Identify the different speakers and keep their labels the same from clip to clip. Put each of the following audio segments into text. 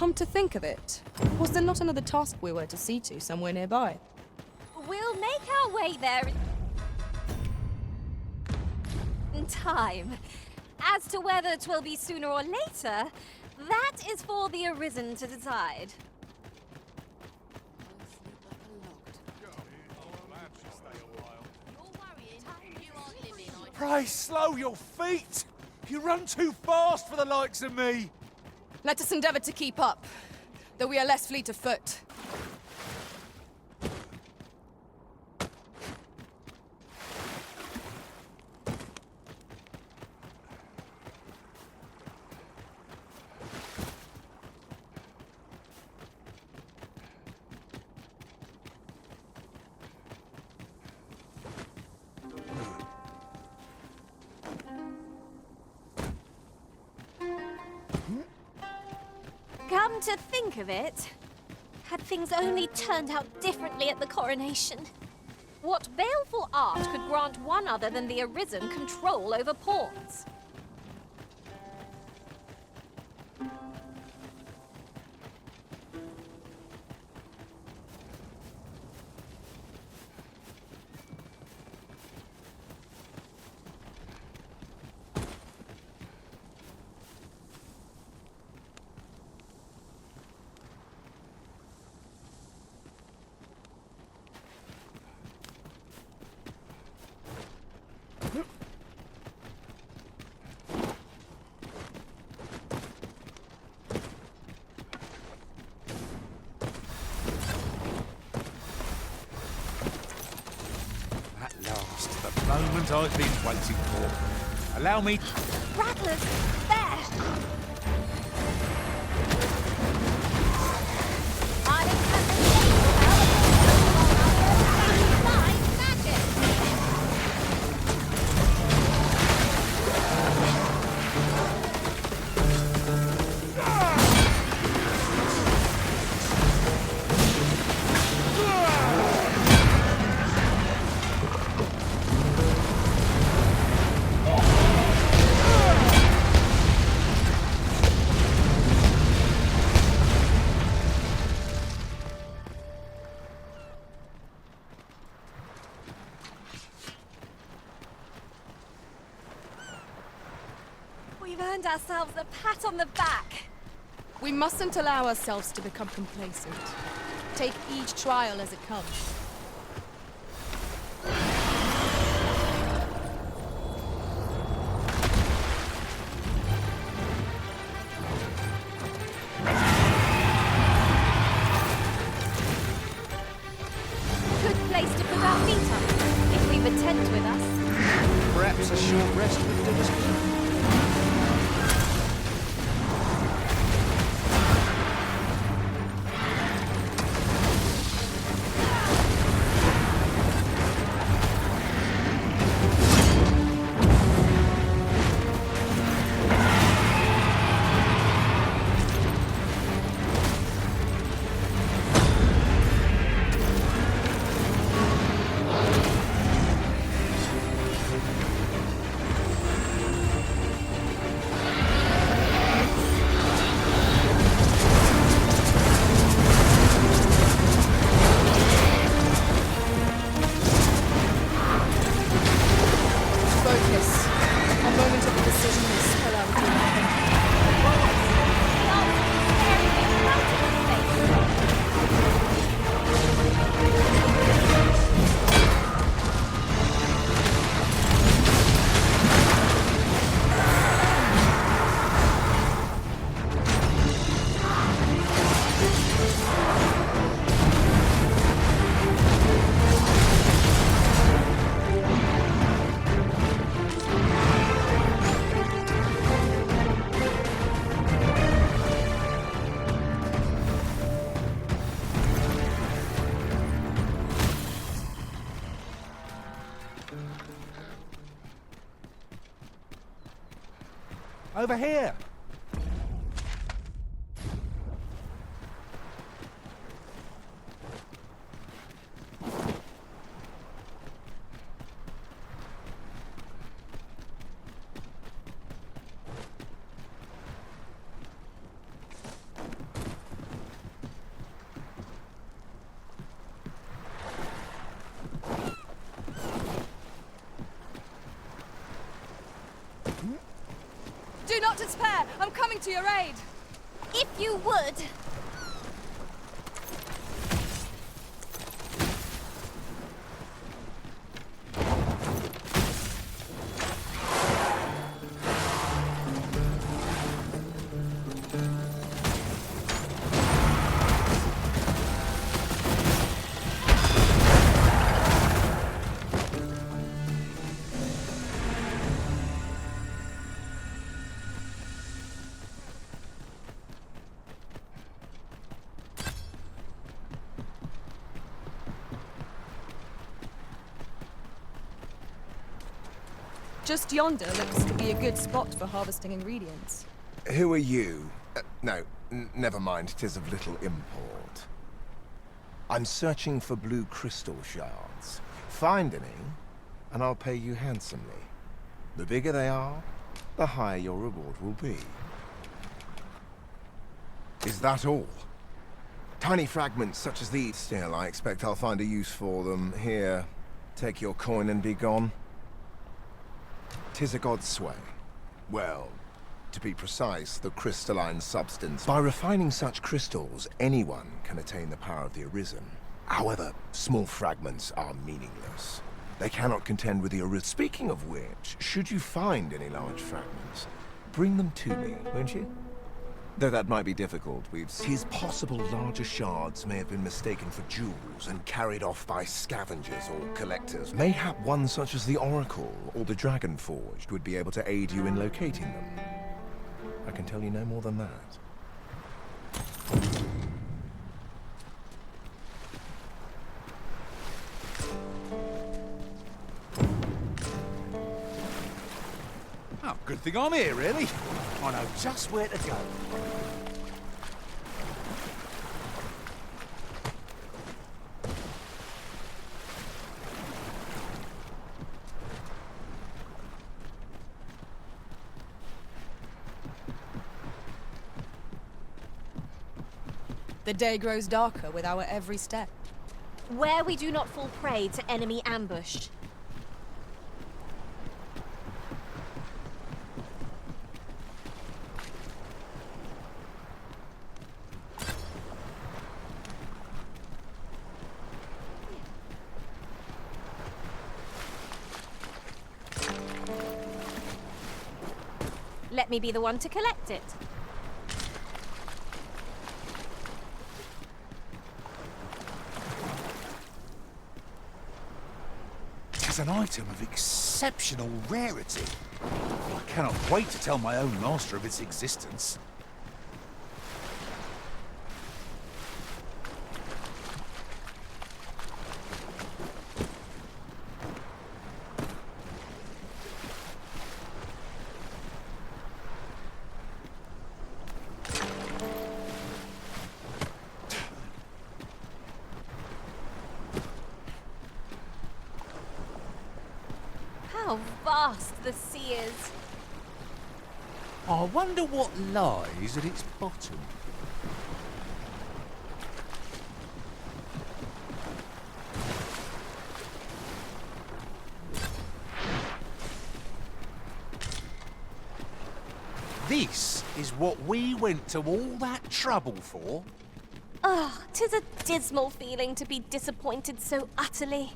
Speaker 1: Come to think of it, was there not another task we were to see to somewhere nearby?
Speaker 2: We'll make our way there in time. As to whether 'twill be sooner or later, that is for the Arisen to decide.
Speaker 3: Pray, slow your feet! You run too fast for the likes of me!
Speaker 1: Let us endeavor to keep up, though we are less fleet of foot.
Speaker 2: Come to think of it, had things only turned out differently at the coronation, what baleful art could grant one other than the Arisen control over pawns?
Speaker 3: The moment I've been waiting for. Allow me...
Speaker 2: Rattlers! There! We've earned ourselves a pat on the back.
Speaker 1: We mustn't allow ourselves to become complacent. Take each trial as it comes.
Speaker 2: Good place to put our feet up, if we've a tent with us.
Speaker 3: Perhaps a short rest would do us good. Over here!
Speaker 1: Do not despair! I'm coming to your aid!
Speaker 2: If you would.
Speaker 1: Just yonder looks to be a good spot for harvesting ingredients.
Speaker 4: Who are you? No, never mind, 'tis of little import. I'm searching for blue crystal shards. Find any, and I'll pay you handsomely. The bigger they are, the higher your reward will be. Is that all? Tiny fragments such as these. Still, I expect I'll find a use for them. Here, take your coin and be gone. 'Tis a god's sway. Well, to be precise, the crystalline substance. By refining such crystals, anyone can attain the power of the Arisen. However, small fragments are meaningless. They cannot contend with the Arisen. Speaking of which, should you find any large fragments, bring them to me, won't you? Though that might be difficult, Tis possible larger shards may have been mistaken for jewels and carried off by scavengers or collectors. Mayhap one such as the Oracle or the Dragon Forged would be able to aid you in locating them. I can tell you no more than that.
Speaker 3: Oh, good thing I'm here, really. I know just where to go.
Speaker 1: The day grows darker with our every step.
Speaker 2: Where we do not fall prey to enemy ambush. Let me be the one to collect it.
Speaker 3: It's an item of exceptional rarity. I cannot wait to tell my own master of its existence.
Speaker 2: How vast the sea is.
Speaker 3: I wonder what lies at its bottom. This is what we went to all that trouble for?
Speaker 2: Ah, 'tis a dismal feeling to be disappointed so utterly.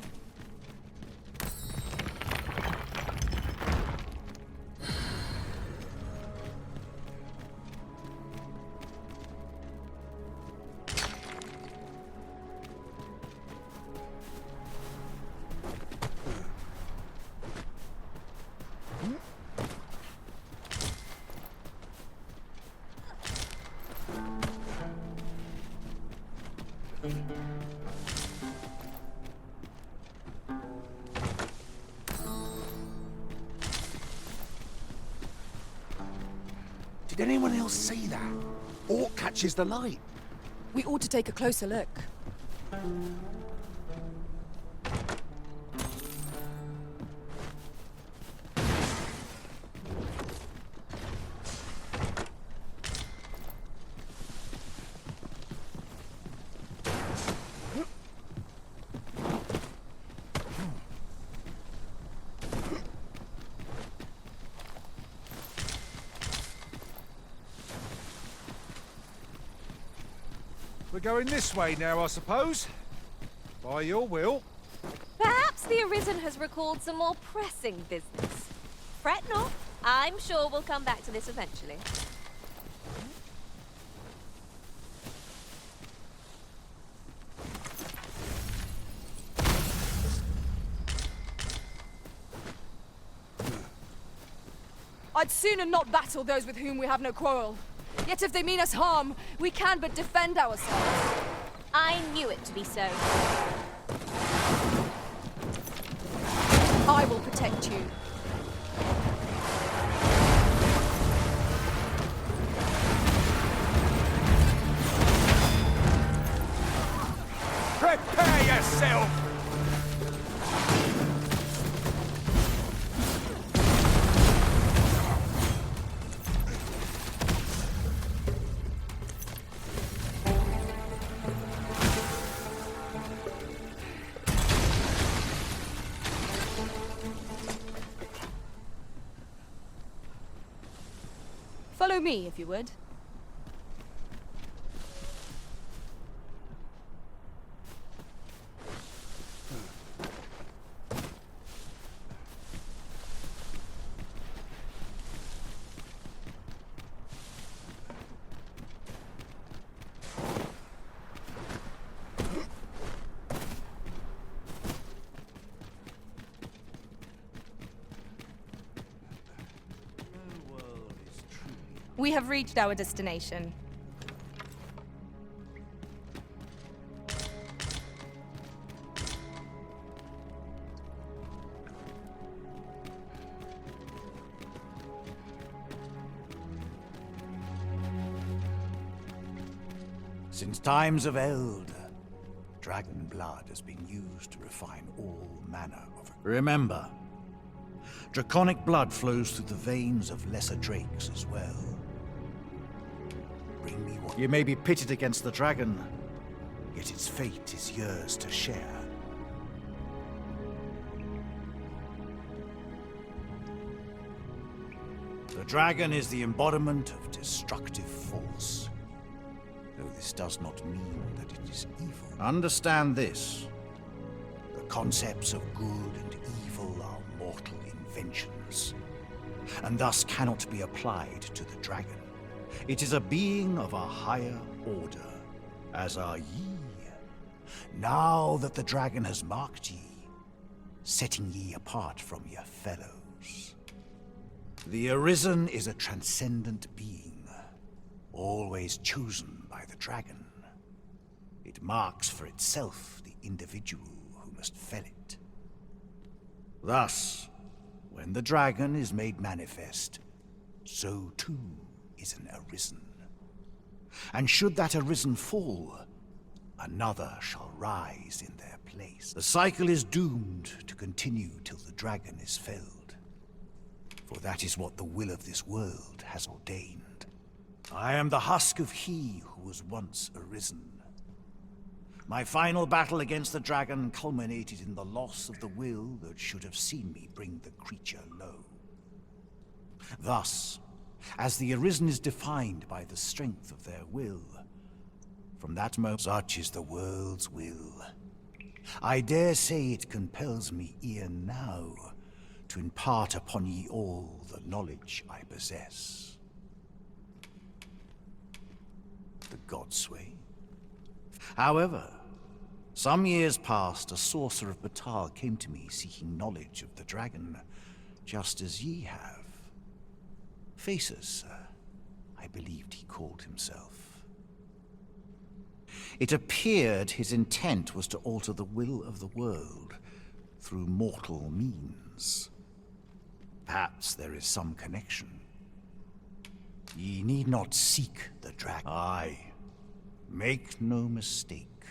Speaker 3: Did anyone else see that? Or catches the light?
Speaker 1: We ought to take a closer look.
Speaker 3: We're going this way now, I suppose. By your will.
Speaker 2: Perhaps the Arisen has recalled some more pressing business. Fret not. I'm sure we'll come back to this eventually.
Speaker 1: I'd sooner not battle those with whom we have no quarrel. Yet if they mean us harm, we can but defend ourselves.
Speaker 2: I knew it to be so.
Speaker 1: I will protect you.
Speaker 3: Prepare yourself!
Speaker 1: Follow me, if you would. We have reached our destination.
Speaker 5: Since times of eld, dragon blood has been used to refine all manner of... Remember, draconic blood flows through the veins of lesser drakes as well. Bring me what... You may be pitted against the dragon, yet its fate is yours to share. The dragon is the embodiment of destructive force. Though this does not mean that it is evil. Understand this. The concepts of good and evil are mortal inventions, and thus cannot be applied to the dragon. It is a being of a higher order, as are ye. Now that the dragon has marked ye, setting ye apart from your fellows. The Arisen is a transcendent being, always chosen by the dragon. It marks for itself the individual who must fell it. Thus, when the dragon is made manifest, so too is an Arisen. And should that Arisen fall, another shall rise in their place. The cycle is doomed to continue till the dragon is felled. For that is what the will of this world has ordained. I am the husk of he who was once Arisen. My final battle against the dragon culminated in the loss of the will that should have seen me bring the creature low. Thus, as the Arisen is defined by the strength of their will, from that moment, such is the world's will. I dare say it compels me e'en now to impart upon ye all the knowledge I possess. The Godsway. However, some years past, a sorcerer of Batal came to me seeking knowledge of the dragon, just as ye have. Faces, I believed he called himself. It appeared his intent was to alter the will of the world through mortal means. Perhaps there is some connection. Ye need not seek the dragon. Aye, make no mistake.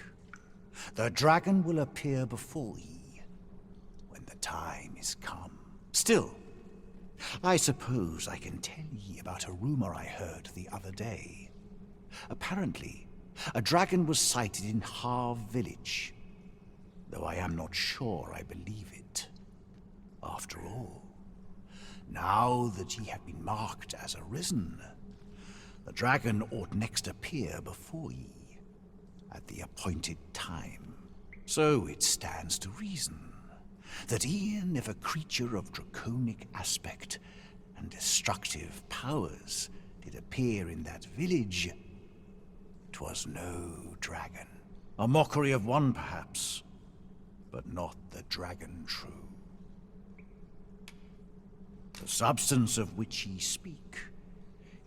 Speaker 5: The dragon will appear before ye when the time is come. Still, I suppose I can tell ye about a rumor I heard the other day. Apparently, a dragon was sighted in Harv village, though I am not sure I believe it. After all, now that ye have been marked as Arisen, the dragon ought next appear before ye. at the appointed time. So it stands to reason that e'en if a creature of draconic aspect and destructive powers did appear in that village, 'twas no dragon. A mockery of one, perhaps, but not the dragon true. The substance of which ye speak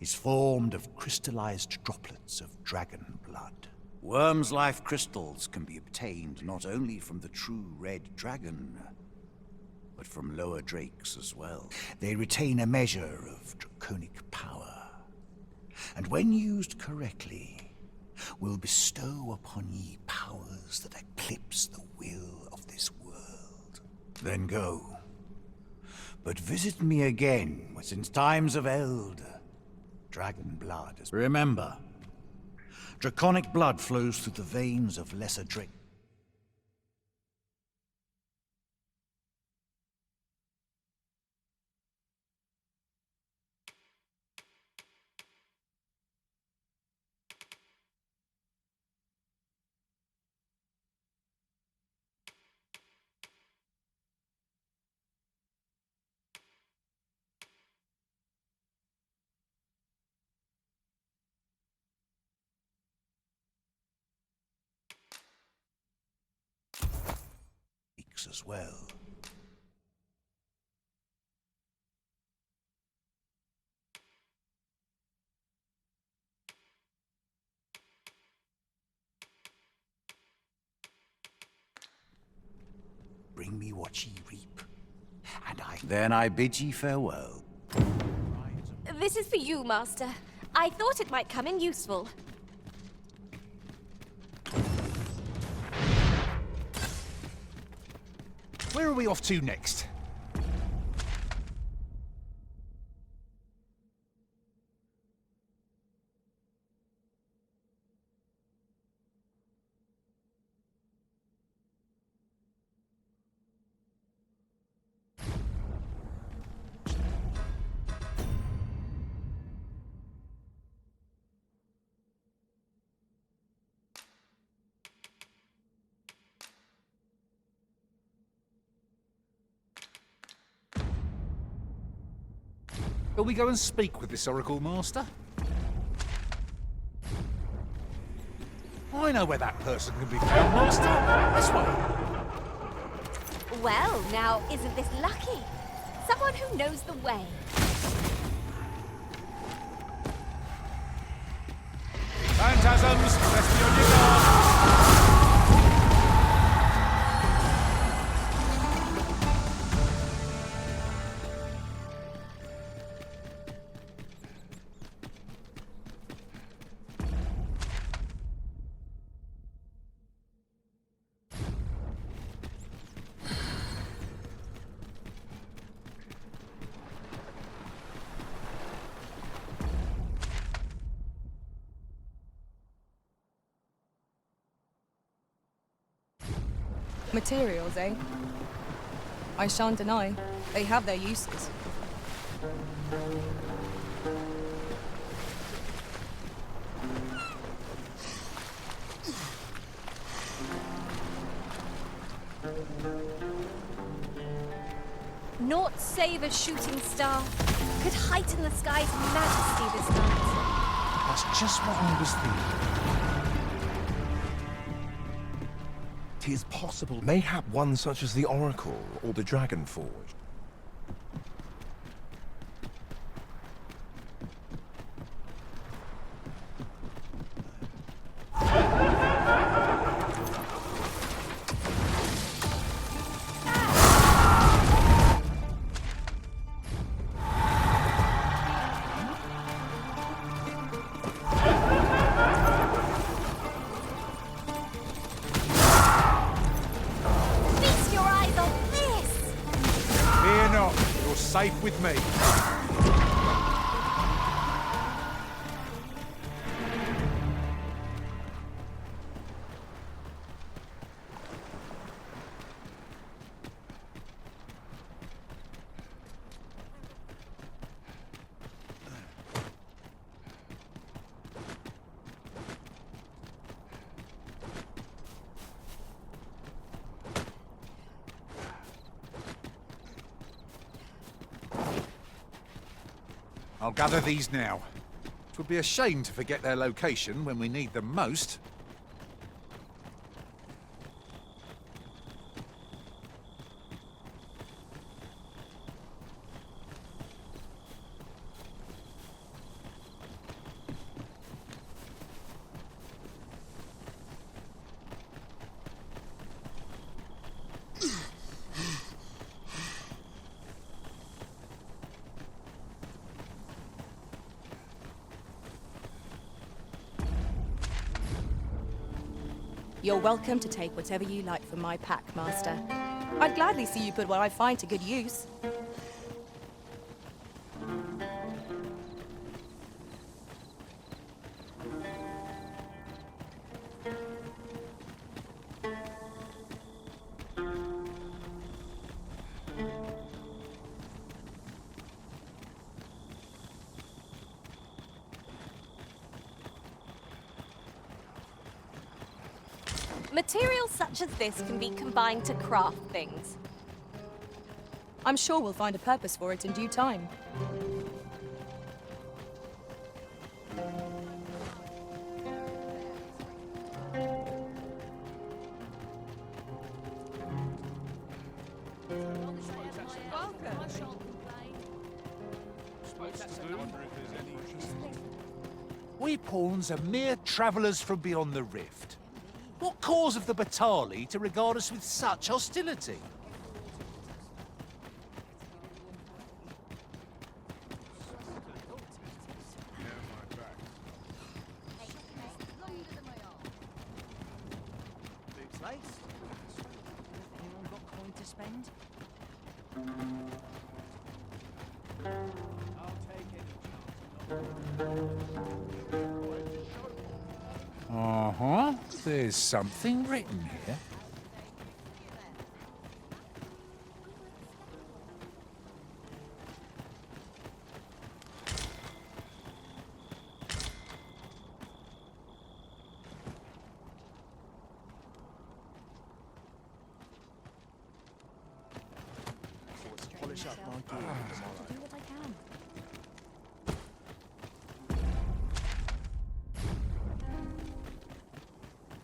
Speaker 5: is formed of crystallized droplets of dragon blood. Worm's life crystals can be obtained not only from the true red dragon, but from lower drakes as well. They retain a measure of draconic power, and when used correctly, will bestow upon ye powers that eclipse the will of this world. Then go. But visit me again, since times of eld, dragon blood. Remember, draconic blood flows through the veins of lesser drakes. As well. Bring me what ye reap, and then I bid ye farewell.
Speaker 2: This is for you, Master. I thought it might come in useful.
Speaker 3: Where are we off to next? Shall we go and speak with this Oracle Master? I know where that person can be found, Master. This way.
Speaker 2: Well, now, isn't this lucky? Someone who knows the way.
Speaker 3: Phantasms, best be on your guard.
Speaker 1: Materials, eh? I shan't deny. They have their uses.
Speaker 2: Naught save a shooting star could heighten the sky's majesty this night.
Speaker 3: That's just what I was thinking.
Speaker 4: 'Tis possible, mayhap one such as the Oracle or the Dragon Forge.
Speaker 3: Safe with me. I'll gather these now. It would be a shame to forget their location when we need them most.
Speaker 1: You're welcome to take whatever you like from my pack, Master. I'd gladly see you put what I find to good use.
Speaker 2: Materials such as this can be combined to craft things.
Speaker 1: I'm sure we'll find a purpose for it in due time.
Speaker 3: We pawns are mere travellers from beyond the rift. What cause of the Batali to regard us with such hostility? Uh-huh. There's something written here.
Speaker 1: Polish up my gear tomorrow. Do what I can.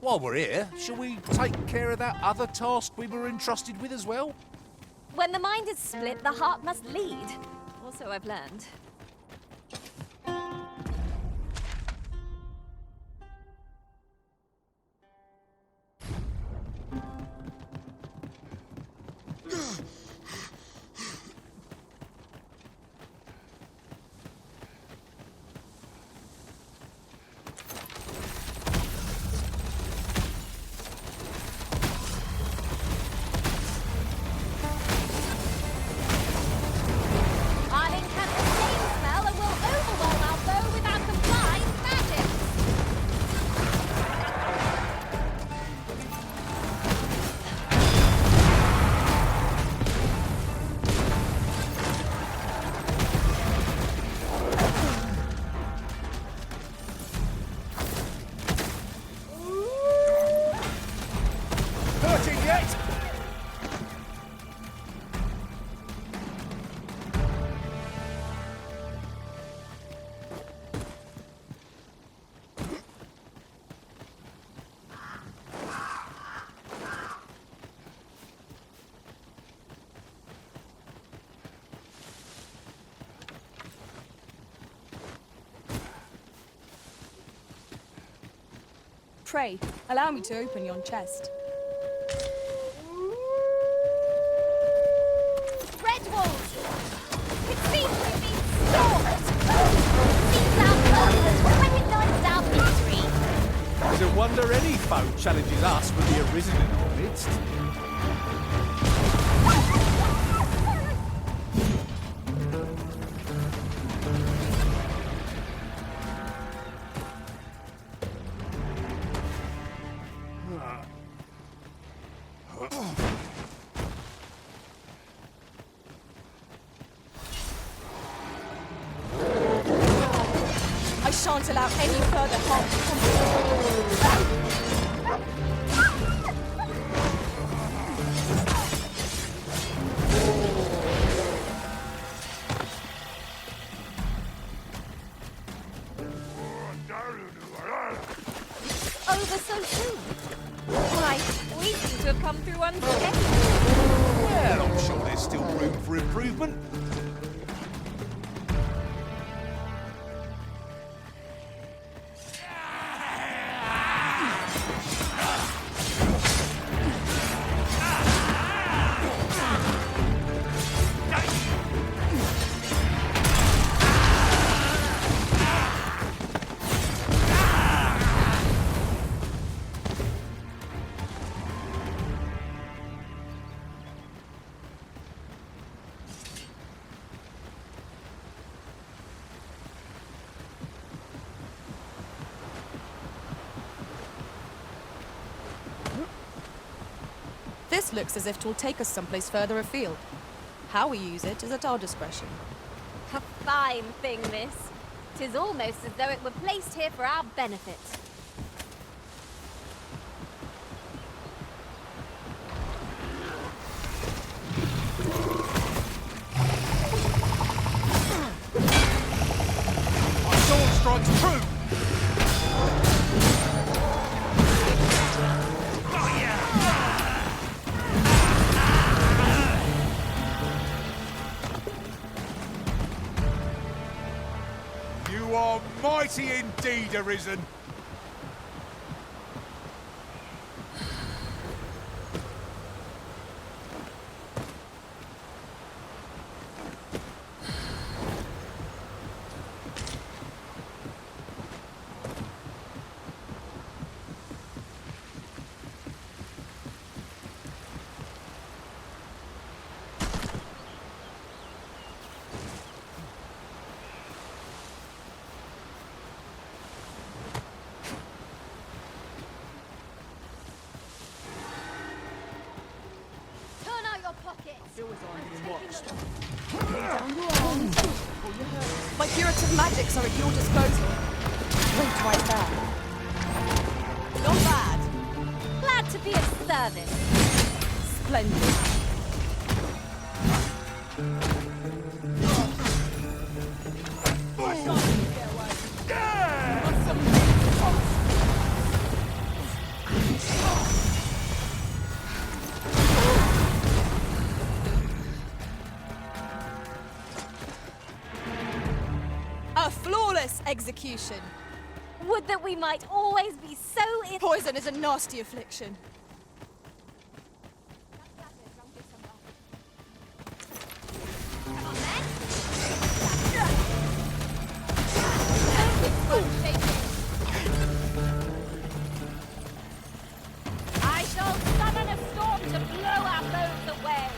Speaker 3: While we're here, shall we take care of that other task we were entrusted with as well?
Speaker 2: When the mind is split, the heart must lead. Also, I've learned.
Speaker 1: Pray, allow me to open yon chest.
Speaker 2: Red walls! It seems we've been stalked! Seems our purpose will recognize our victory!
Speaker 3: It's a wonder any foe challenges us with the Arisen in our midst.
Speaker 1: I shan't allow any further harm to come to you.
Speaker 2: come through unscathed.
Speaker 3: Well, I'm sure there's still room for improvement.
Speaker 1: This looks as if it will take us someplace further afield. How we use it is at our discretion.
Speaker 2: A fine thing, this. 'Tis almost as though it were placed here for our benefit.
Speaker 3: My sword strikes true! You are mighty indeed, Arisen.
Speaker 2: Turn out your pockets!
Speaker 1: My curative magics are at your disposal. Wait right there. Not bad.
Speaker 2: Glad to be of service.
Speaker 1: Splendid. A flawless execution.
Speaker 2: Would that we might always be so
Speaker 1: Poison is a nasty affliction.
Speaker 2: I shall summon a storm to blow our foes away.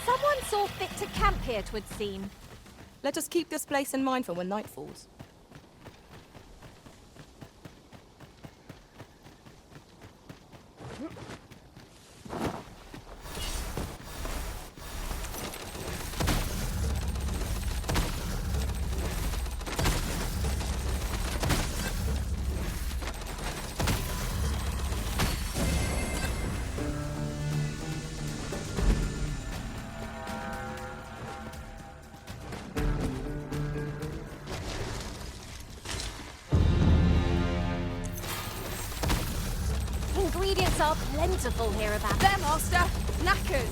Speaker 2: Someone saw fit to camp here, 'twould seem.
Speaker 1: Let us keep this place in mind for when night falls.
Speaker 2: Ingredients are plentiful hereabouts.
Speaker 1: There, Master! Knackers!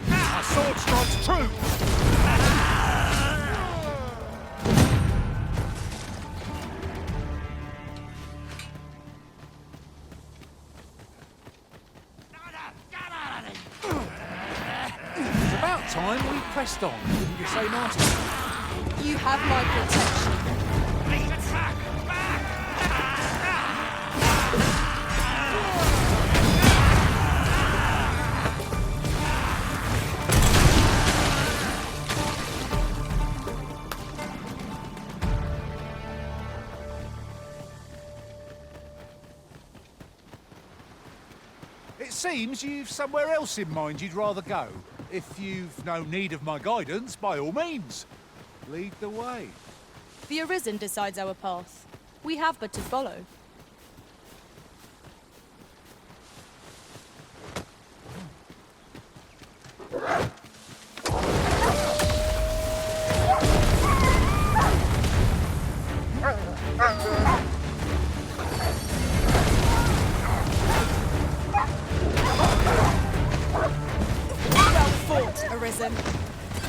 Speaker 3: My sword strikes true! It's about time we pressed on, wouldn't you say, Master?
Speaker 1: You have my protection.
Speaker 3: It seems you've somewhere else in mind you'd rather go. If you've no need of my guidance, by all means, lead the way.
Speaker 1: The Arisen decides our path. We have but to follow. Well fought, Arisen.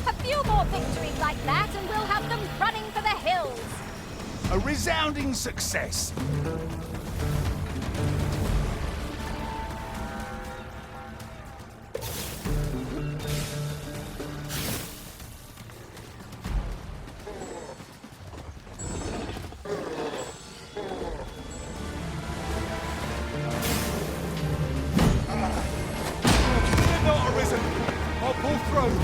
Speaker 2: A few more victories like that, and we'll have them running for the hills.
Speaker 3: A resounding success. Fear not, Arisen. I'll pull through.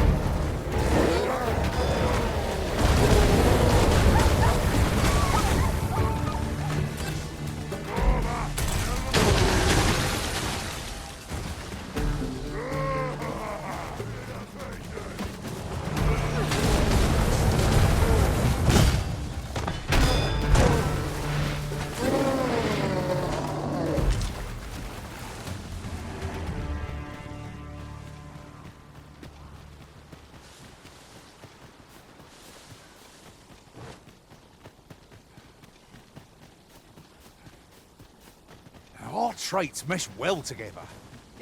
Speaker 3: Our traits mesh well together.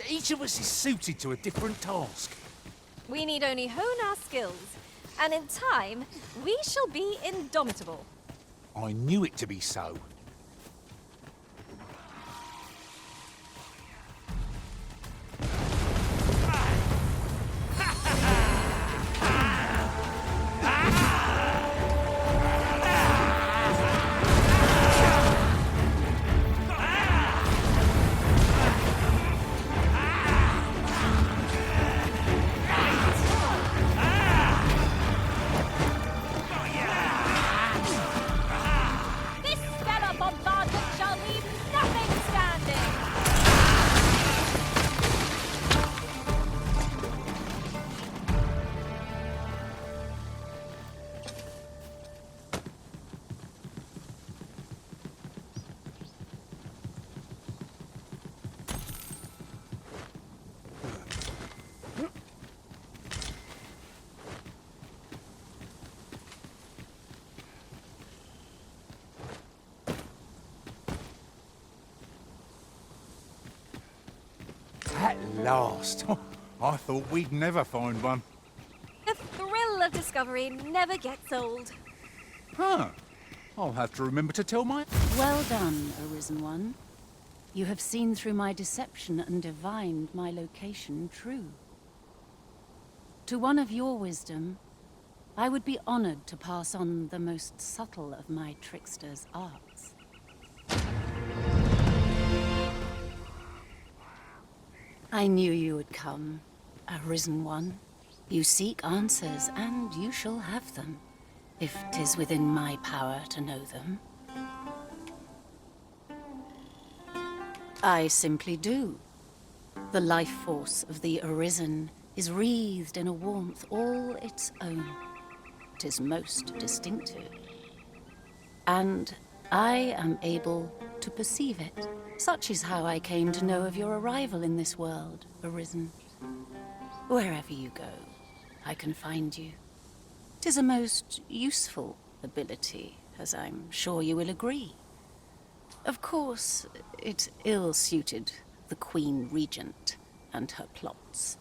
Speaker 3: Each of us is suited to a different task.
Speaker 2: We need only hone our skills, and in time, we shall be indomitable.
Speaker 3: I knew it to be so.
Speaker 2: This stellar bombardment shall leave nothing standing!
Speaker 3: At last. I thought we'd never find one.
Speaker 2: The thrill of discovery never gets old.
Speaker 3: Huh. I'll have to remember to tell my...
Speaker 6: Well done, Arisen One. You have seen through my deception and divined my location true. To one of your wisdom, I would be honored to pass on the most subtle of my trickster's arts. I knew you would come, Arisen One. You seek answers, and you shall have them, if 'tis within my power to know them. I simply do. The life force of the Arisen is wreathed in a warmth all its own. 'Tis most distinctive. And I am able to perceive it. Such is how I came to know of your arrival in this world, Arisen. Wherever you go, I can find you. 'Tis a most useful ability, as I'm sure you will agree. Of course, it ill-suited the Queen Regent and her plots.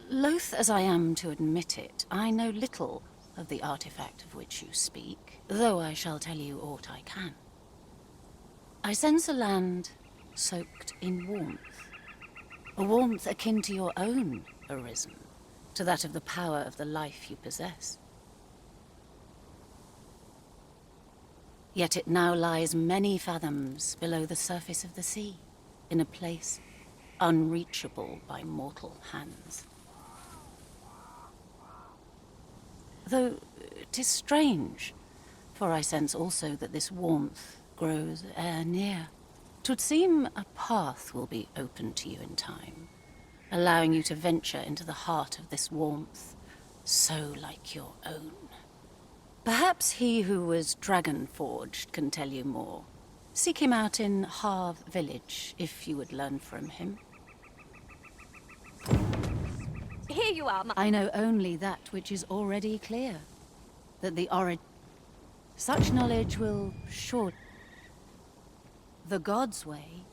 Speaker 6: Loath as I am to admit it, I know little of the artifact of which you speak, though I shall tell you aught I can. I sense a land soaked in warmth. A warmth akin to your own, Arisen, to that of the power of the life you possess. Yet it now lies many fathoms below the surface of the sea, in a place unreachable by mortal hands. Though 'tis strange, for I sense also that this warmth grows e'er near, 'Twould seem a path will be open to you in time, allowing you to venture into the heart of this warmth, so like your own. Perhaps he who was dragon-forged can tell you more. Seek him out in Harve Village, if you would learn from him.
Speaker 2: Here you are,
Speaker 6: I know only that which is already clear. That the origin... Such knowledge will sure... The God's way.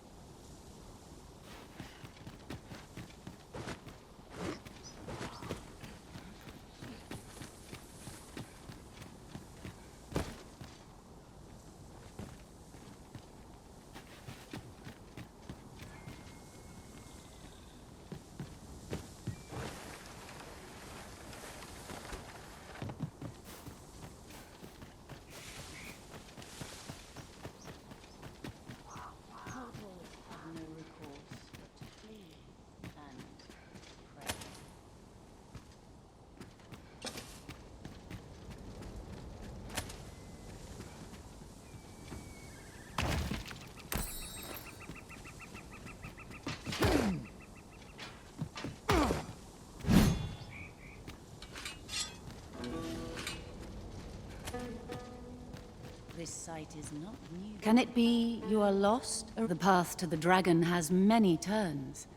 Speaker 6: This site is not new. Can it be you are lost? The path to the dragon has many turns,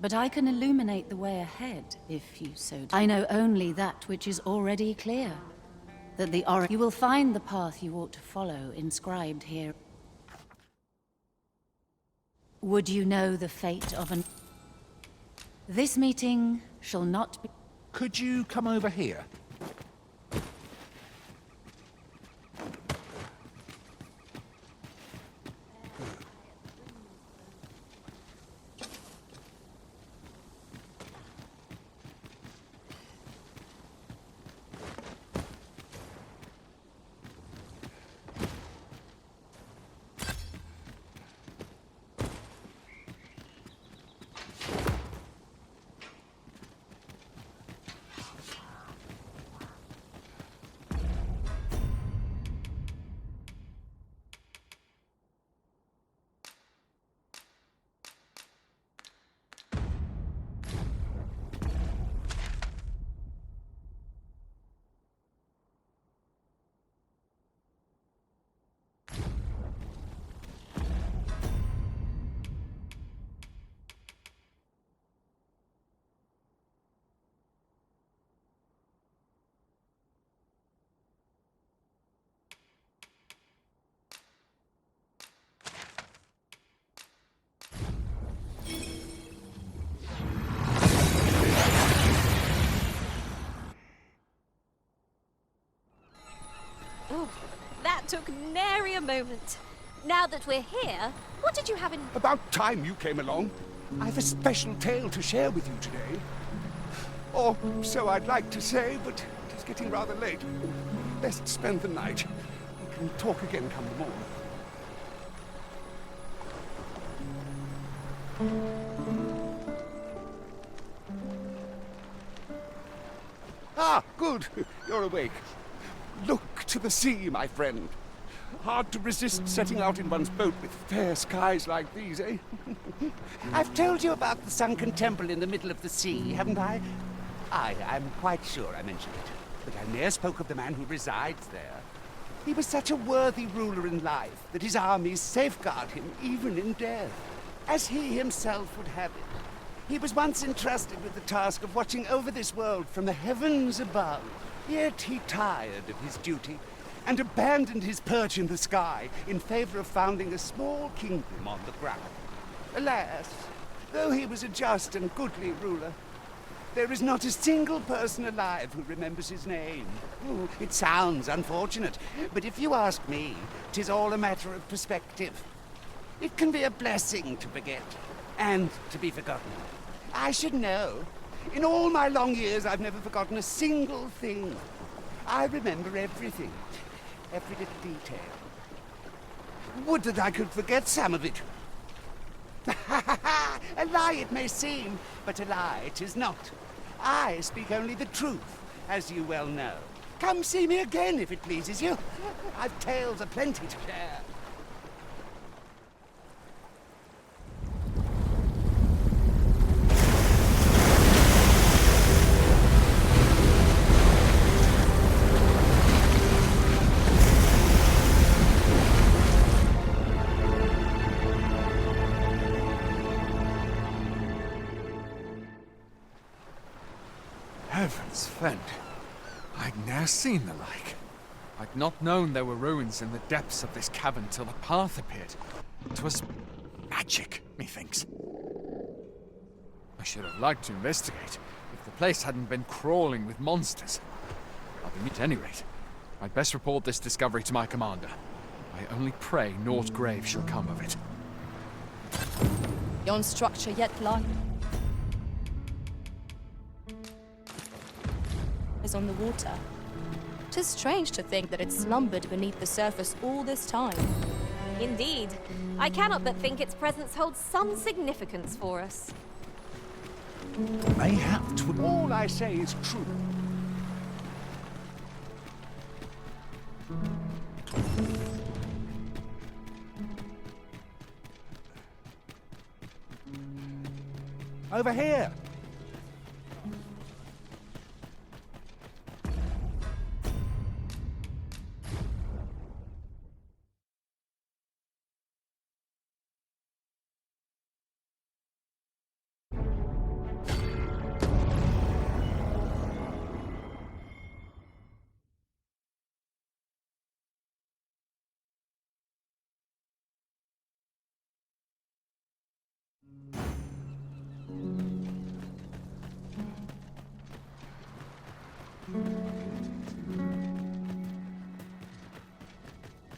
Speaker 6: but I can illuminate the way ahead, if you so do. I know only that which is already clear. That the You will find the path you ought to follow inscribed here. Would you know the fate of an... This meeting shall not be...
Speaker 3: Could you come over here?
Speaker 2: Oh, that took nary a moment. Now that we're here, what did you have in...
Speaker 7: About time you came along. I've a special tale to share with you today. Or so I'd like to say, but it's getting rather late. Best spend the night. We can talk again come the morning. Ah, good. You're awake. Look to the sea, my friend. Hard to resist setting out in one's boat with fair skies like these, eh?
Speaker 8: I've told you about the sunken temple in the middle of the sea, haven't I? I'm quite sure I mentioned it. But I ne'er spoke of the man who resides there. He was such a worthy ruler in life that his armies safeguard him even in death, as he himself would have it. He was once entrusted with the task of watching over this world from the heavens above. Yet he tired of his duty and abandoned his perch in the sky in favor of founding a small kingdom on the ground. Alas, though he was a just and goodly ruler, there is not a single person alive who remembers his name. Oh, it sounds unfortunate, but if you ask me, 'tis all a matter of perspective. It can be a blessing to forget, and to be forgotten. I should know. In all my long years, I've never forgotten a single thing. I remember everything, every little detail. Would that I could forget some of it. A lie it may seem, but a lie it is not. I speak only the truth, as you well know. Come see me again if it pleases you. I've tales aplenty to share.
Speaker 9: seen the like. I'd not known there were ruins in the depths of this cavern till the path appeared. 'Twas magic, methinks. I should have liked to investigate, if the place hadn't been crawling with monsters. At any rate, I'd best report this discovery to my commander. I only pray naught grave shall come of it.
Speaker 1: Yon structure yet lies on the water. 'Tis strange to think that it slumbered beneath the surface all this time.
Speaker 2: Indeed. I cannot but think its presence holds some significance for us.
Speaker 3: Mayhap
Speaker 7: All I say is true.
Speaker 3: over here.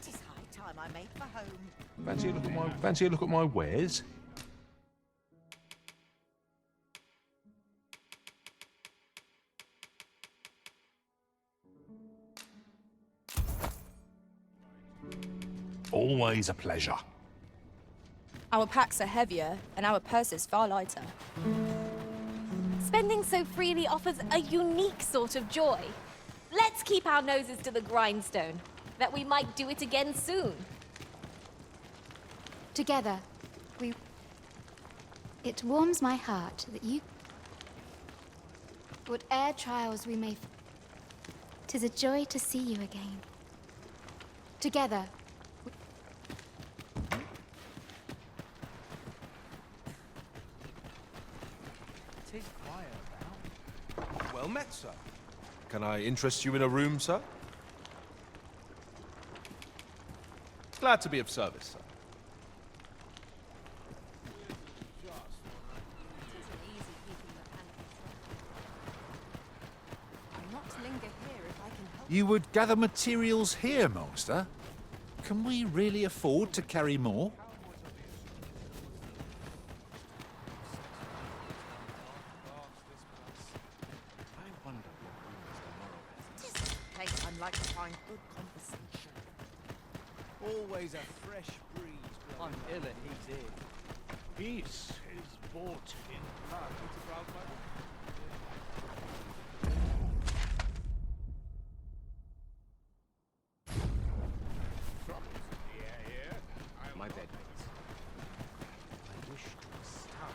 Speaker 10: Tis high time I made for home.
Speaker 11: Fancy a look at my wares? Always a pleasure.
Speaker 1: Our packs are heavier, and our purses far lighter.
Speaker 2: Spending so freely offers a unique sort of joy. Let's keep our noses to the grindstone, that we might do it again soon.
Speaker 12: Together, we... It warms my heart that you... Whate'er trials we may... 'Tis a joy to see you again. Together,
Speaker 11: Well met, sir. Can I interest you in a room, sir? Glad to be of service, sir.
Speaker 3: You would gather materials here, Master? Can we really afford to carry more?
Speaker 10: I'd like to find good conversation.
Speaker 8: Always a fresh breeze. I'm ill at he's in.
Speaker 3: Peace is bought in blood.
Speaker 8: My bedmates. I wish to stop.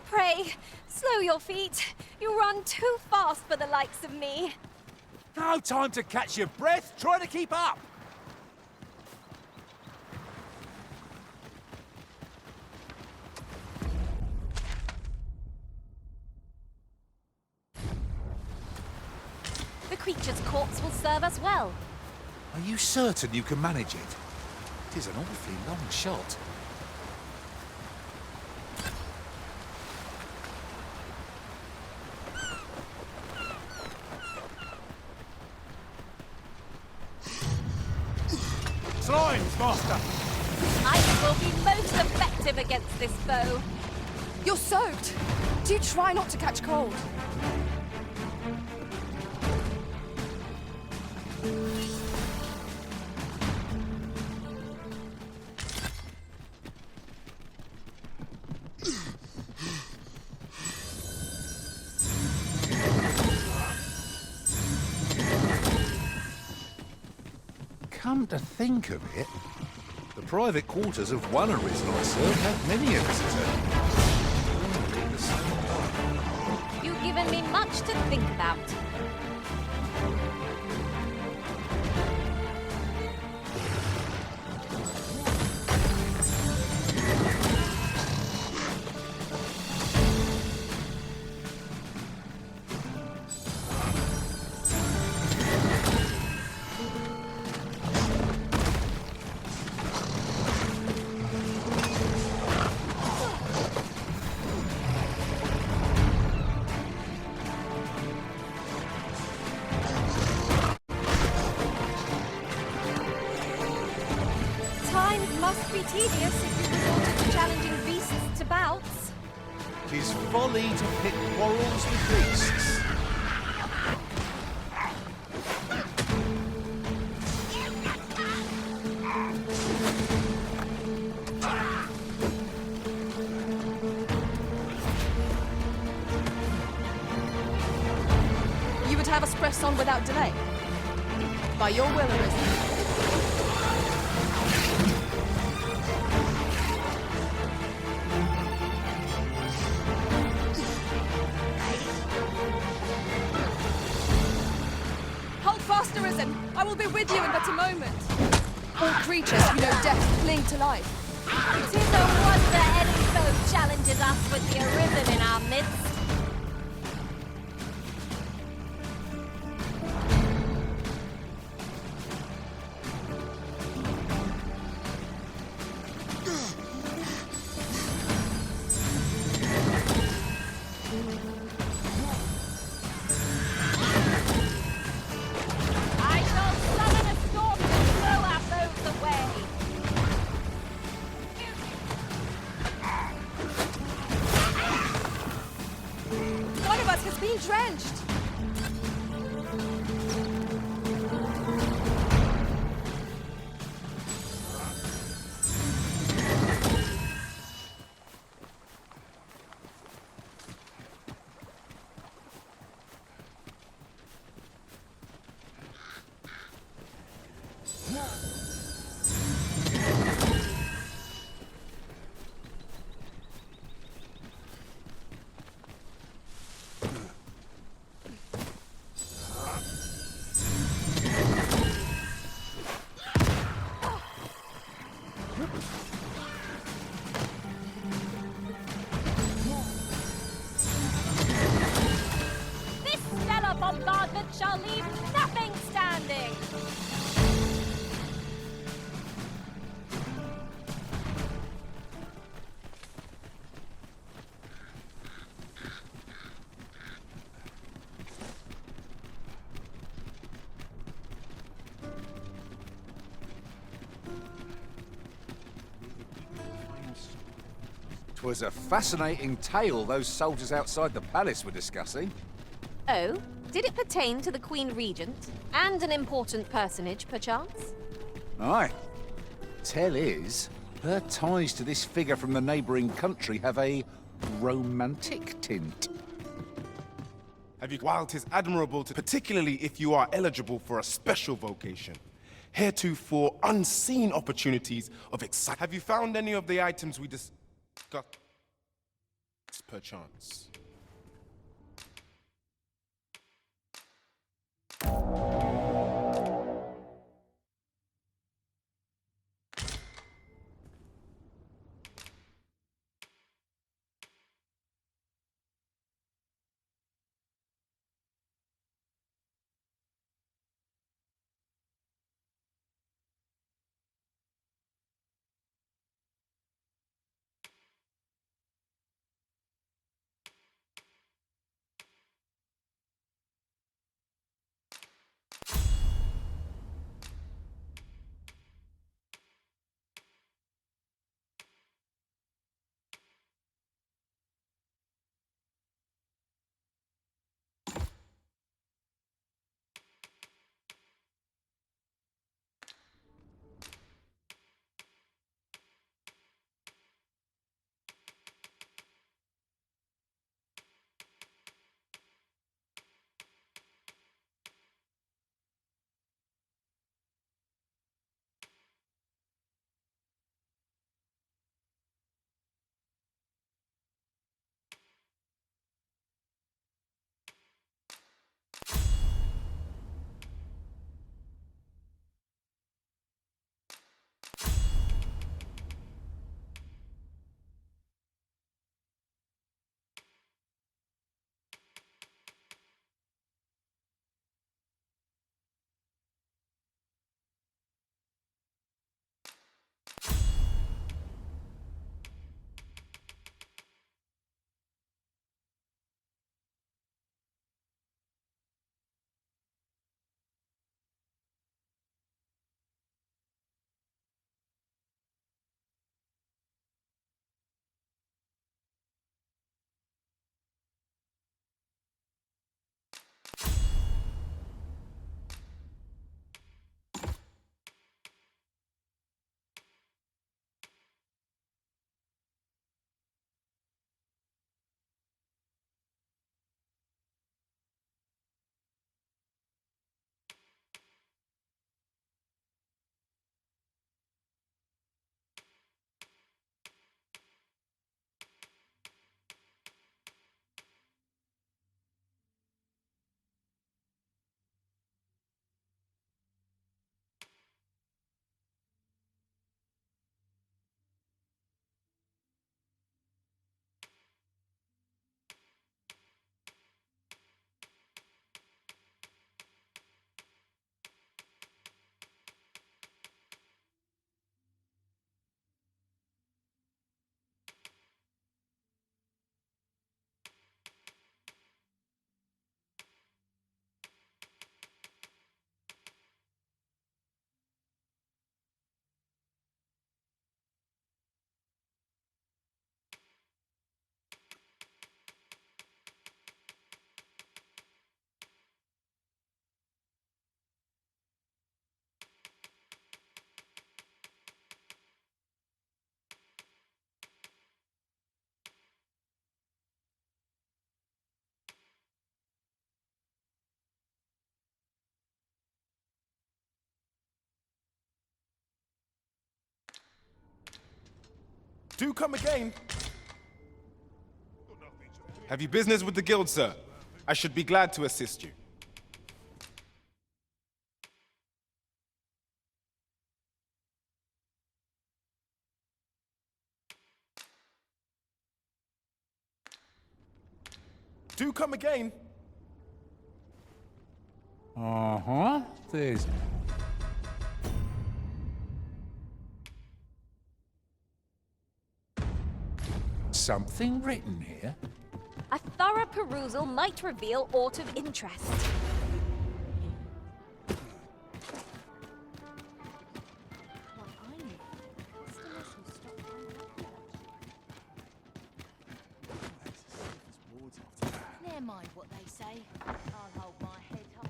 Speaker 2: Pray, slow your feet. You run too fast for the likes of me.
Speaker 3: No time to catch your breath. Try to keep up.
Speaker 2: The creature's corpse will serve us well.
Speaker 3: Are you certain you can manage it? It is an awfully long shot.
Speaker 8: Slimes, Master!
Speaker 2: Ice will be most effective against this foe.
Speaker 1: You're soaked. Do try not to catch cold.
Speaker 3: Come to think of it, the private quarters of one Arisen I served had many a visitor.
Speaker 2: You've given me much to think about. times must be tedious if you resorted to challenging beasts to bouts.
Speaker 3: 'Tis folly to pick quarrels with beasts.
Speaker 1: You would have us press on without delay? By your will, Arisen. Hold fast, Arisen! I will be with you in but a moment. All creatures who know death cling to life.
Speaker 2: 'Tis a wonder any foe challenges us with the Arisen in our midst. I shall summon a storm to blow our foes away.
Speaker 1: One of us has been drenched!
Speaker 2: This stellar bombardment shall leave nothing standing.
Speaker 3: Twas a fascinating tale those soldiers outside the palace were discussing.
Speaker 2: Oh, did it pertain to the Queen Regent and an important personage, perchance?
Speaker 3: Aye. Tell is, her ties to this figure from the neighbouring country have a romantic tint.
Speaker 11: While 'tis admirable to, particularly if you are eligible for a special vocation, heretofore unseen opportunities of excitement. Have you found any of the items we discussed? Perchance. Do come again. Have you business with the guild, sir? I should be glad to assist you. Do come again.
Speaker 3: Uh-huh. There's... something written here?
Speaker 2: A thorough perusal might reveal aught of interest.
Speaker 10: Never mind what they say. I'll hold my head high.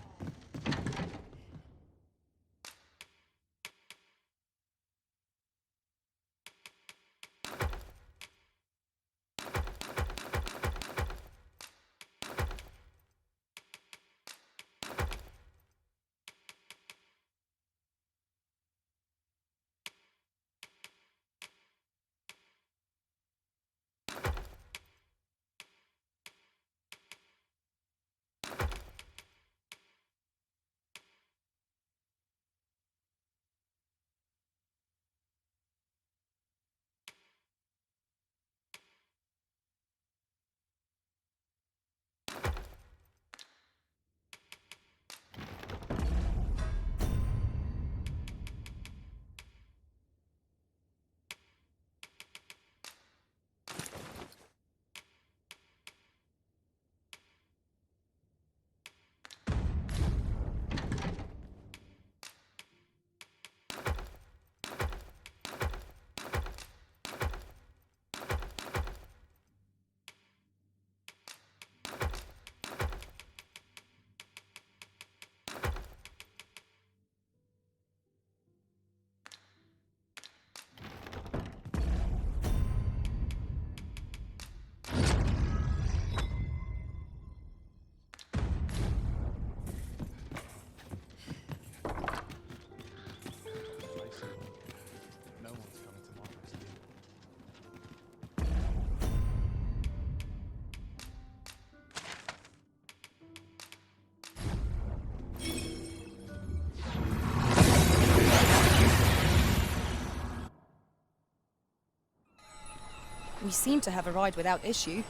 Speaker 1: We seem to have arrived without issue.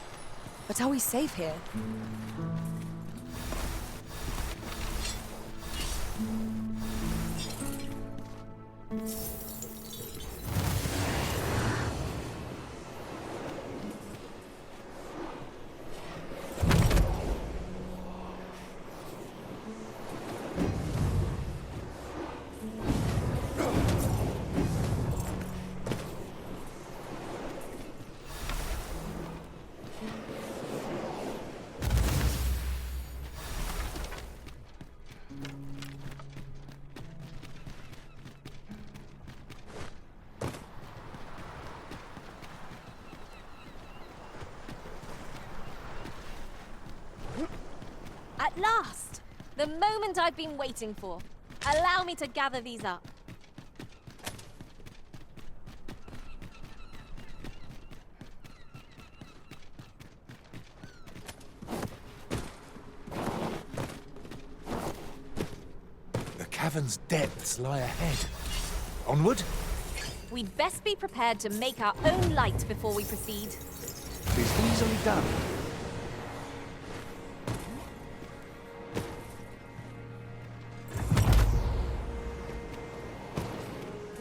Speaker 1: But are we safe here?
Speaker 2: At last! The moment I've been waiting for. Allow me to gather these up.
Speaker 3: The cavern's depths lie ahead. Onward?
Speaker 2: We'd best be prepared to make our own light before we proceed.
Speaker 3: It's easily done.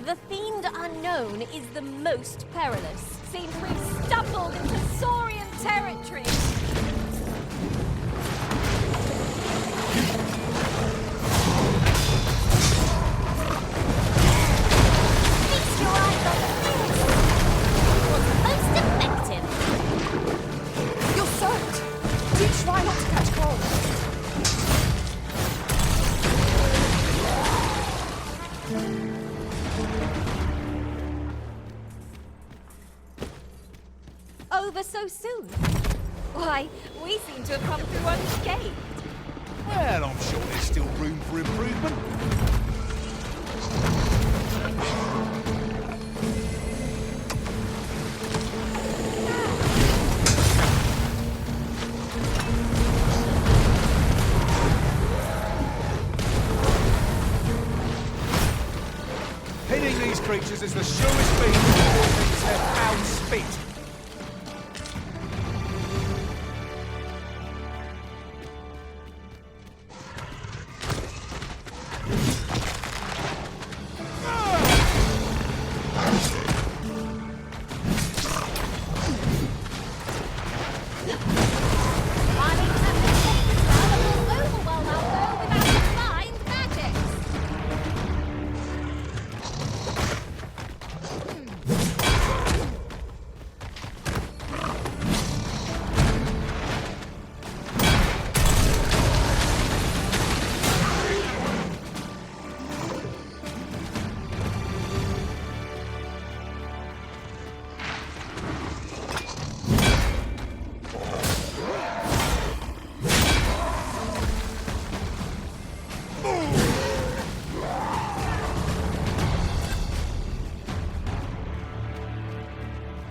Speaker 2: The Fiend Unknown is the most perilous. Seems we've stumbled into Saurian territory. Feast your eyes on this! Was most effective.
Speaker 1: You're soaked! Do try not to catch cold.
Speaker 2: Over so soon? Why, we seem to have come through unscathed.
Speaker 3: Well, I'm sure there's still room for improvement. Feeding these creatures is the surest feed against their foul spit.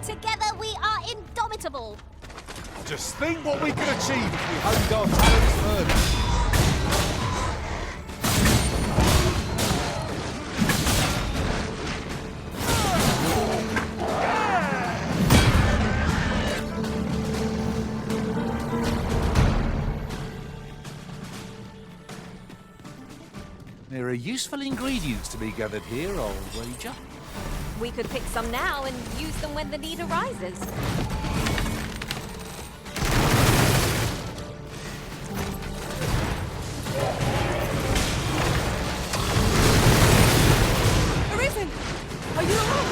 Speaker 2: Together we are indomitable.
Speaker 3: Just think what we could achieve if we honed our talents further. There are useful ingredients to be gathered here, I'll wager.
Speaker 2: We could pick some now and use them when the need arises.
Speaker 1: Arisen! Are you alright?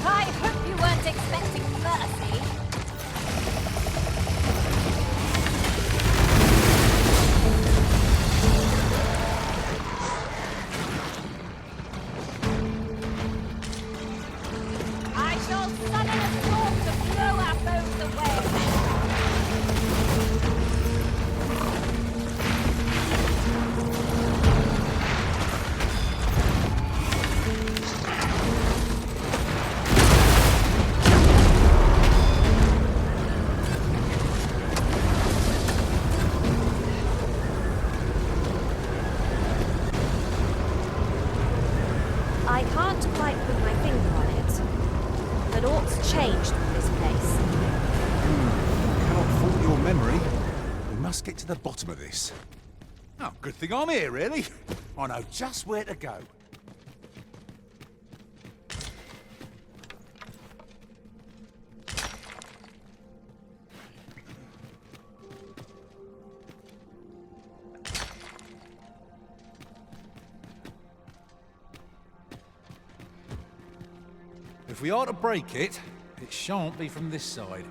Speaker 2: I hope you weren't expecting mercy. I shall summon a storm to blow our foes away. I can't quite put my finger on it, but aught's changed with this place.
Speaker 3: Cannot fault your memory. We must get to the bottom of this. Oh, good thing I'm here, really. I know just where to go. If we are to break it, it shan't be from this side.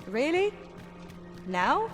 Speaker 1: Really? Now?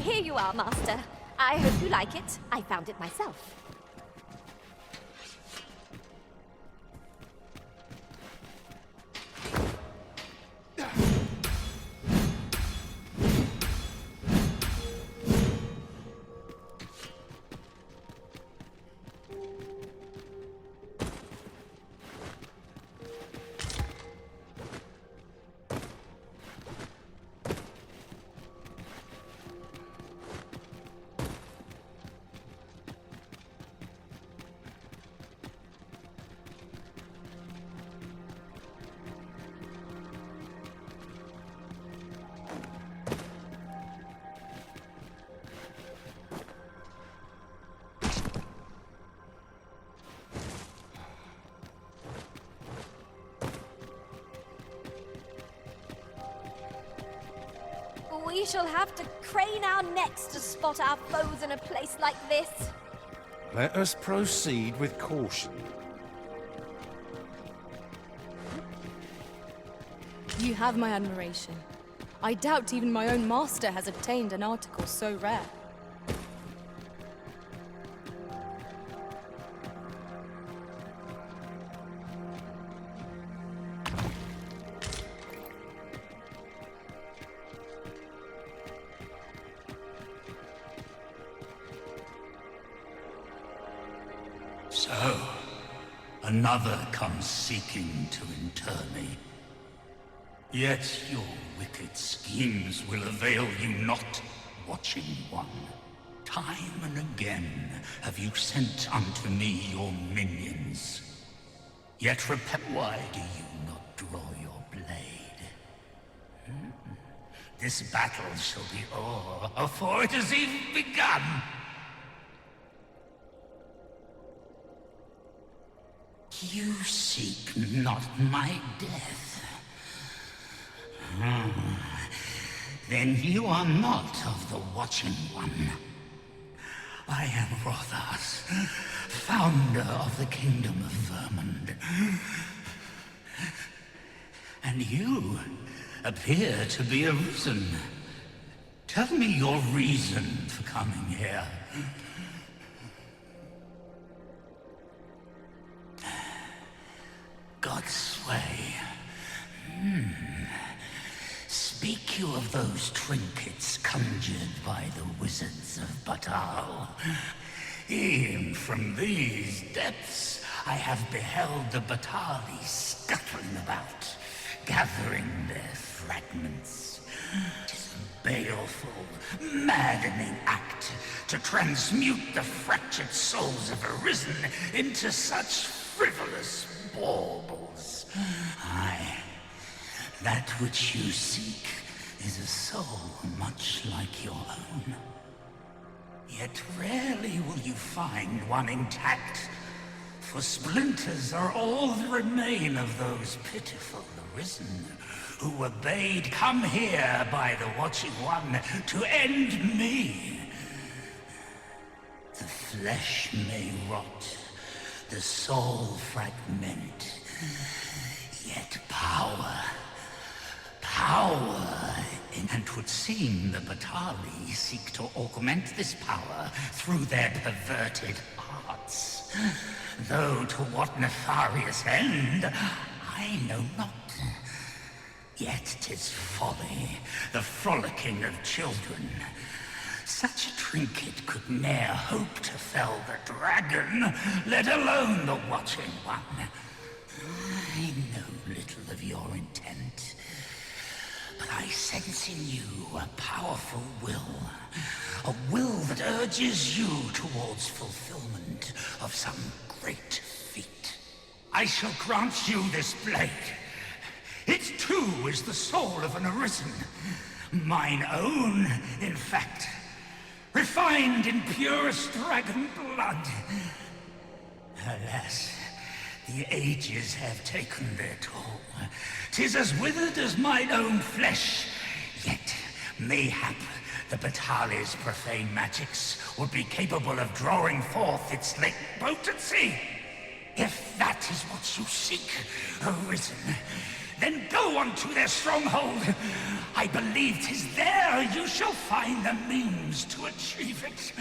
Speaker 2: Here you are, Master. I hope you like it. I found it myself. We shall have to crane our necks to spot our foes in a place like this.
Speaker 3: Let us proceed with caution.
Speaker 1: You have my admiration. I doubt even my own master has obtained an article so rare.
Speaker 13: So, another comes seeking to inter me. Yet your wicked schemes will avail you not, Watching One. Time and again have you sent unto me your minions. Yet why do you not draw your blade? This battle shall be o'er before it has even begun. You seek not my death. Then you are not of the Watching One. I am Rothas, founder of the Kingdom of Vermund. And you appear to be Arisen. Tell me your reason for coming here. God's sway. Speak you of those trinkets conjured by the wizards of Batal. E'en from these depths I have beheld the Batali scuttling about, gathering their fragments. 'Tis a baleful, maddening act to transmute the fractured souls of Arisen into such frivolous baubles. Aye, that which you seek is a soul much like your own. Yet rarely will you find one intact, for splinters are all that remain of those pitiful Arisen who were bade come here by the Watching One to end me. The flesh may rot, the soul fragment, yet power, and 'twould seem the Batali seek to augment this power through their perverted arts. Though to what nefarious end, I know not. Yet 'tis folly, the frolicking of children. Such a trinket could ne'er hope to fell the dragon, let alone the Watching One. I know little of your intent, but I sense in you a powerful will. A will that urges you towards fulfillment of some great feat. I shall grant you this blade. It too is the soul of an Arisen. Mine own, in fact. Refined in purest dragon blood. Alas, the ages have taken their toll. 'Tis as withered as mine own flesh. Yet, mayhap, the Batali's profane magics would be capable of drawing forth its late potency. If that is what you seek, Arisen, then go on to their stronghold. I believe 'tis there you shall find the means to achieve it.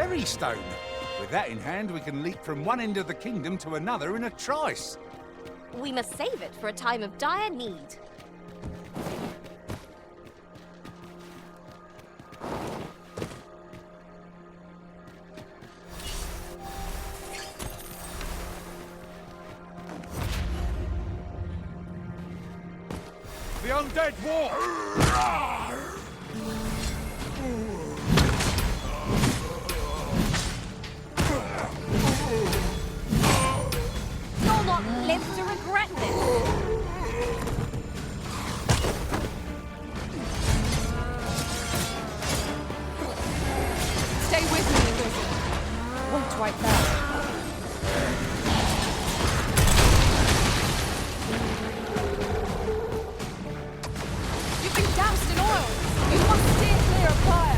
Speaker 3: ferry stone. With that in hand, we can leap from one end of the kingdom to another in a trice.
Speaker 2: We must save it for a time of dire need.
Speaker 3: The undead walk!
Speaker 2: You'll not live to regret this.
Speaker 1: Stay with me, Arisen. Wait right there. You've been doused in oil. You must steer clear of fire.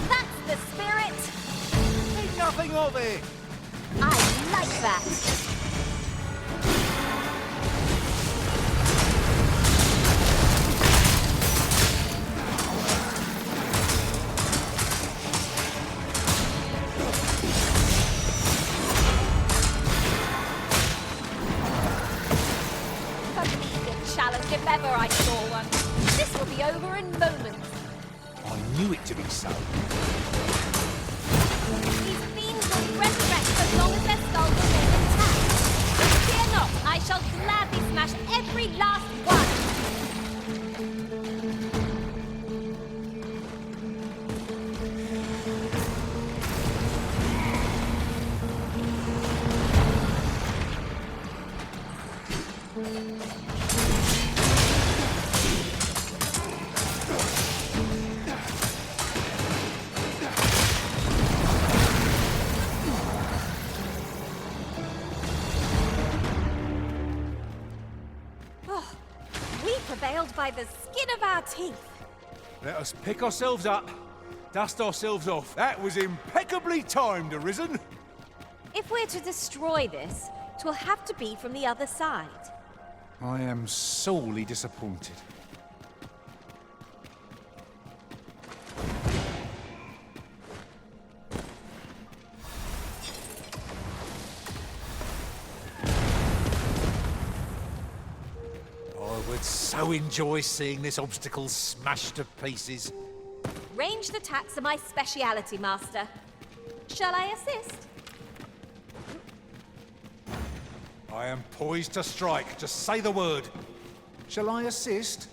Speaker 2: That's the spirit!
Speaker 3: Think nothing of it!
Speaker 2: I like that! A challenge if ever I saw one. This will be over in moments.
Speaker 3: I knew it to be so.
Speaker 2: These fiends will resurrect as long as their skulls remain intact. Fear not, I shall gladly smash every last one. We prevailed by the skin of our teeth.
Speaker 3: Let us pick ourselves up, dust ourselves off. That was impeccably timed, Arisen.
Speaker 2: If we're to destroy this, 'twill have to be from the other side.
Speaker 3: I am sorely disappointed. I would so enjoy seeing this obstacle smashed to pieces.
Speaker 2: Ranged attacks are my speciality, Master. Shall I assist?
Speaker 3: I am poised to strike. Just say the word. Shall I assist?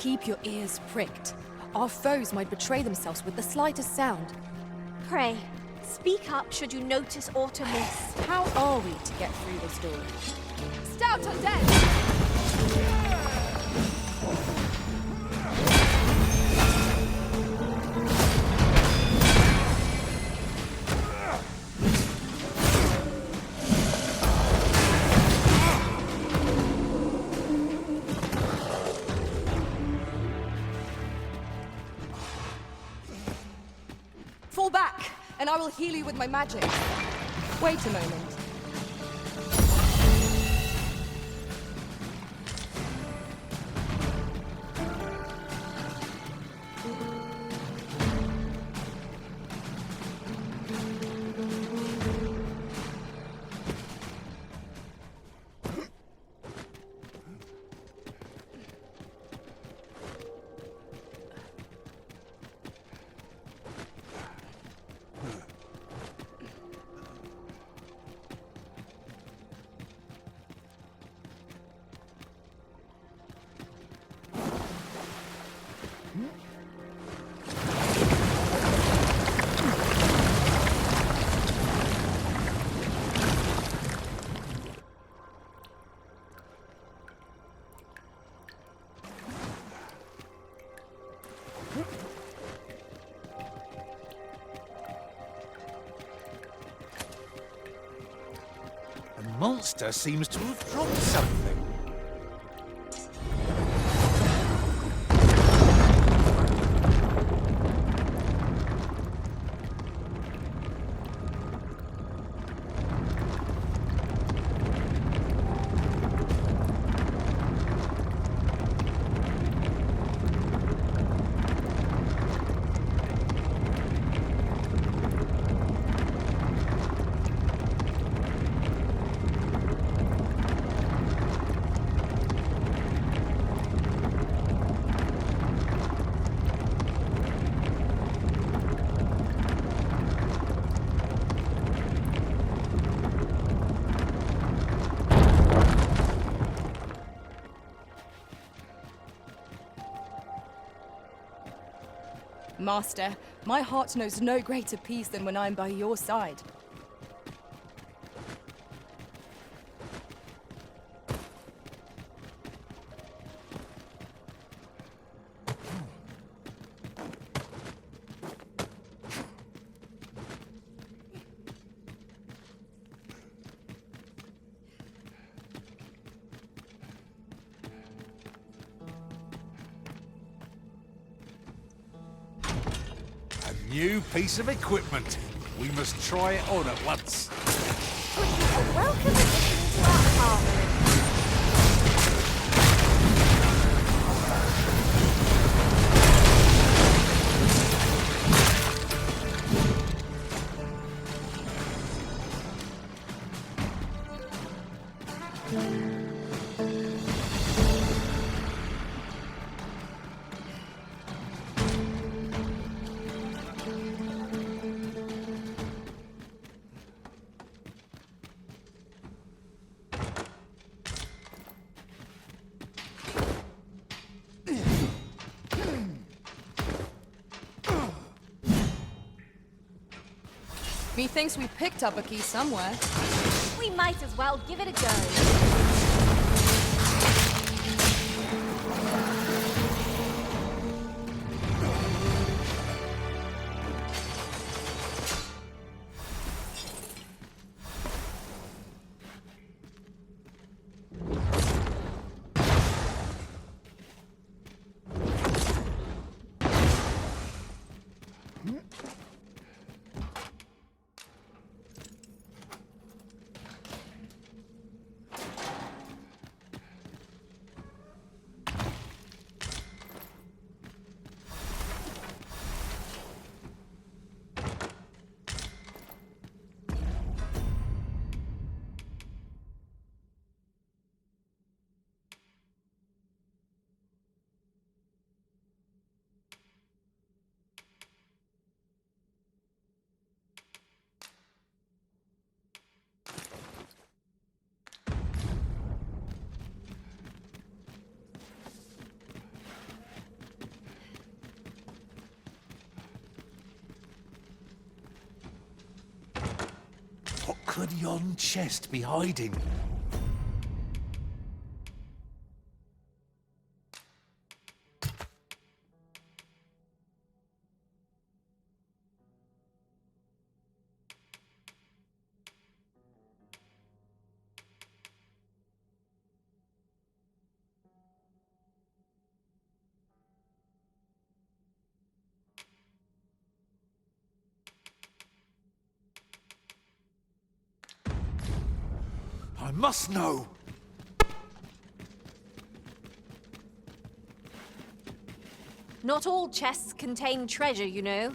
Speaker 1: Keep your ears pricked. Our foes might betray themselves with the slightest sound.
Speaker 2: Pray, speak up should you notice aught amiss.
Speaker 1: How are we to get through this door? Stout undead! Fall back, and I will heal you with my magic. Wait a moment.
Speaker 3: The monster seems to have dropped something.
Speaker 1: Master, my heart knows no greater peace than when I am by your side.
Speaker 3: New piece of equipment. We must try it on at once.
Speaker 2: A welcome addition to our armory.
Speaker 1: Methinks we picked up a key somewhere.
Speaker 2: We might as well give it a go.
Speaker 3: could yon chest be hiding? I must know!
Speaker 2: Not all chests contain treasure, you know.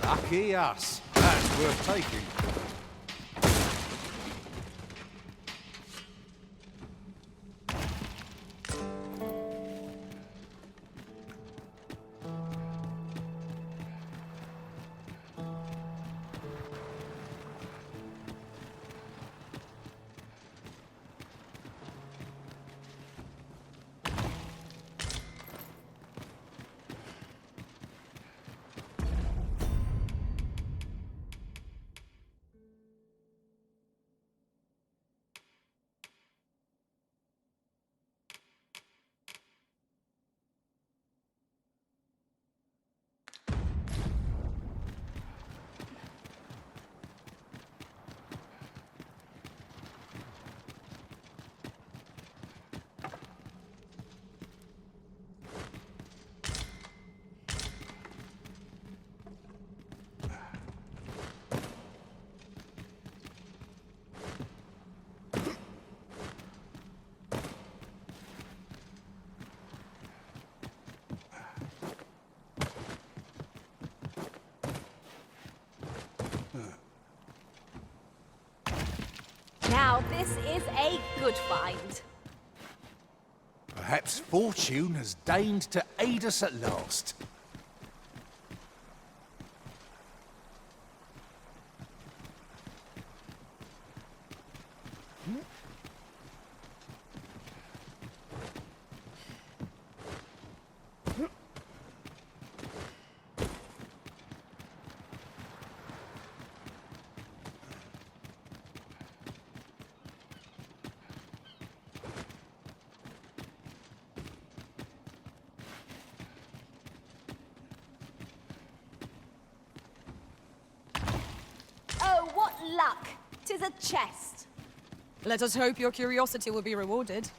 Speaker 3: Lucky us. That's worth taking.
Speaker 2: Now, this is a good find.
Speaker 3: Perhaps fortune has deigned to aid us at last.
Speaker 2: Oh, what luck! 'Tis a chest.
Speaker 1: Let us hope your curiosity will be rewarded.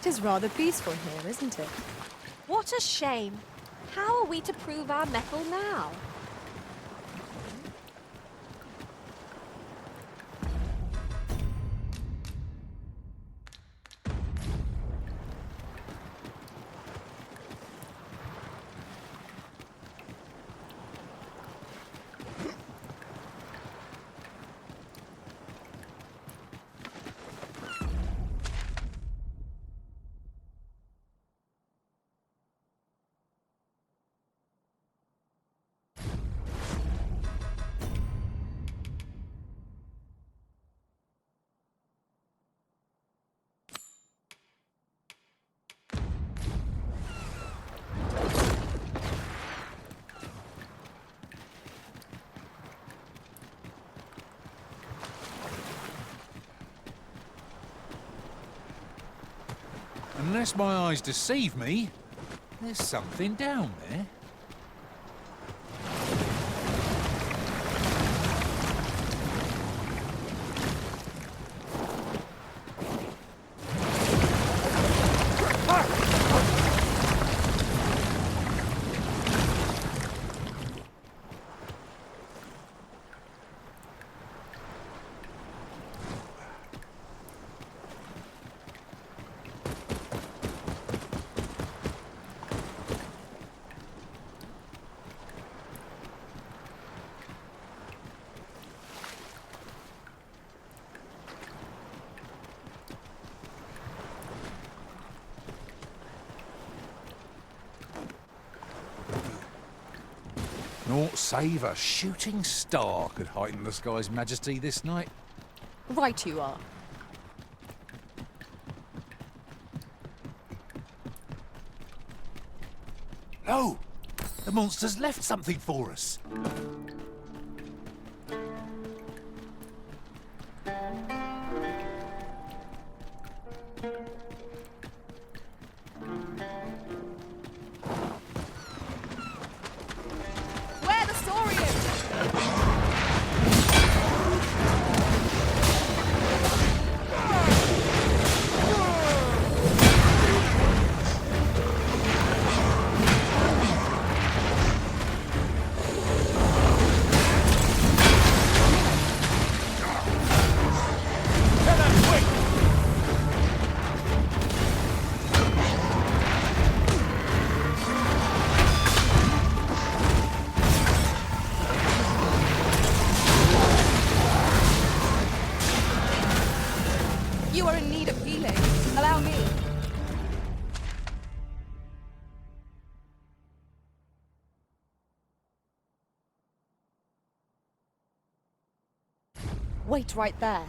Speaker 1: 'Tis rather peaceful here, isn't it?
Speaker 2: What a shame. How are we to prove our mettle now?
Speaker 3: Unless my eyes deceive me, there's something down there. Naught save a shooting star could heighten the sky's majesty this night.
Speaker 1: Right you are.
Speaker 3: No! The monster's left something for us.
Speaker 1: Where the Saurian? You are in need of healing. Allow me. Wait right there.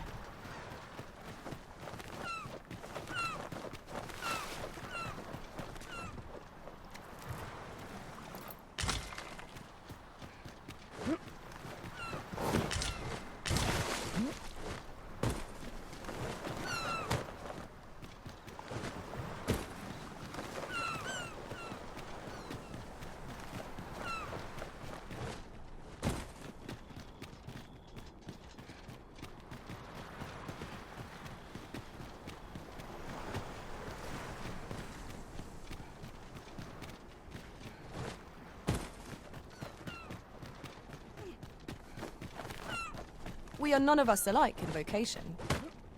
Speaker 1: We are none of us alike in vocation.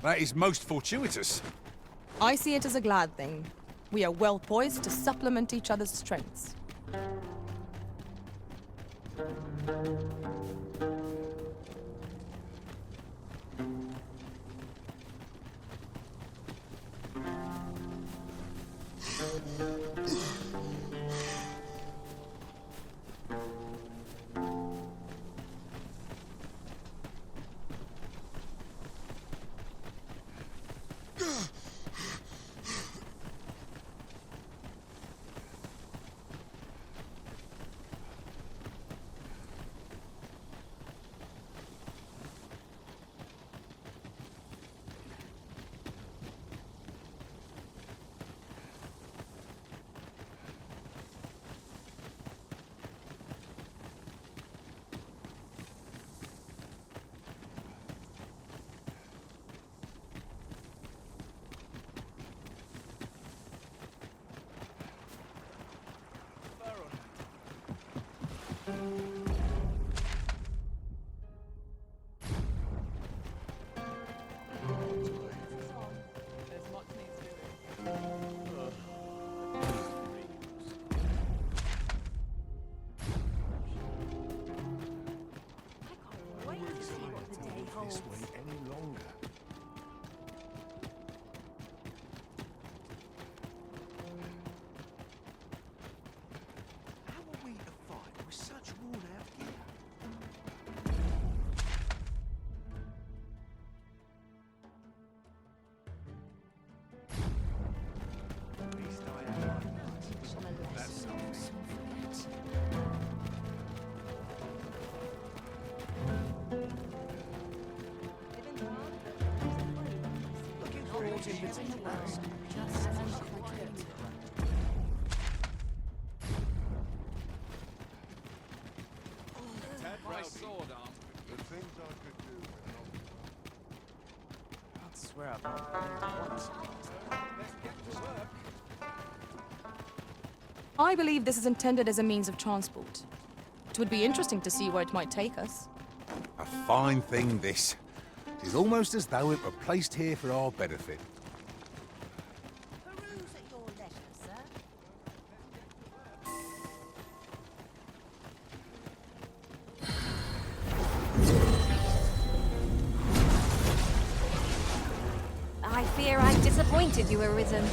Speaker 3: That is most fortuitous.
Speaker 1: I see it as a glad thing. We are well poised to supplement each other's strengths.
Speaker 9: My sword arm.
Speaker 3: The things I could do.
Speaker 9: I swear I've not once. Let's get to work.
Speaker 1: I believe this is intended as a means of transport. It would be interesting to see where it might take us.
Speaker 3: A fine thing, this. It is almost as though it were placed here for our benefit.
Speaker 10: Peruse at your leisure, sir.
Speaker 2: I fear I've disappointed you, Arisen.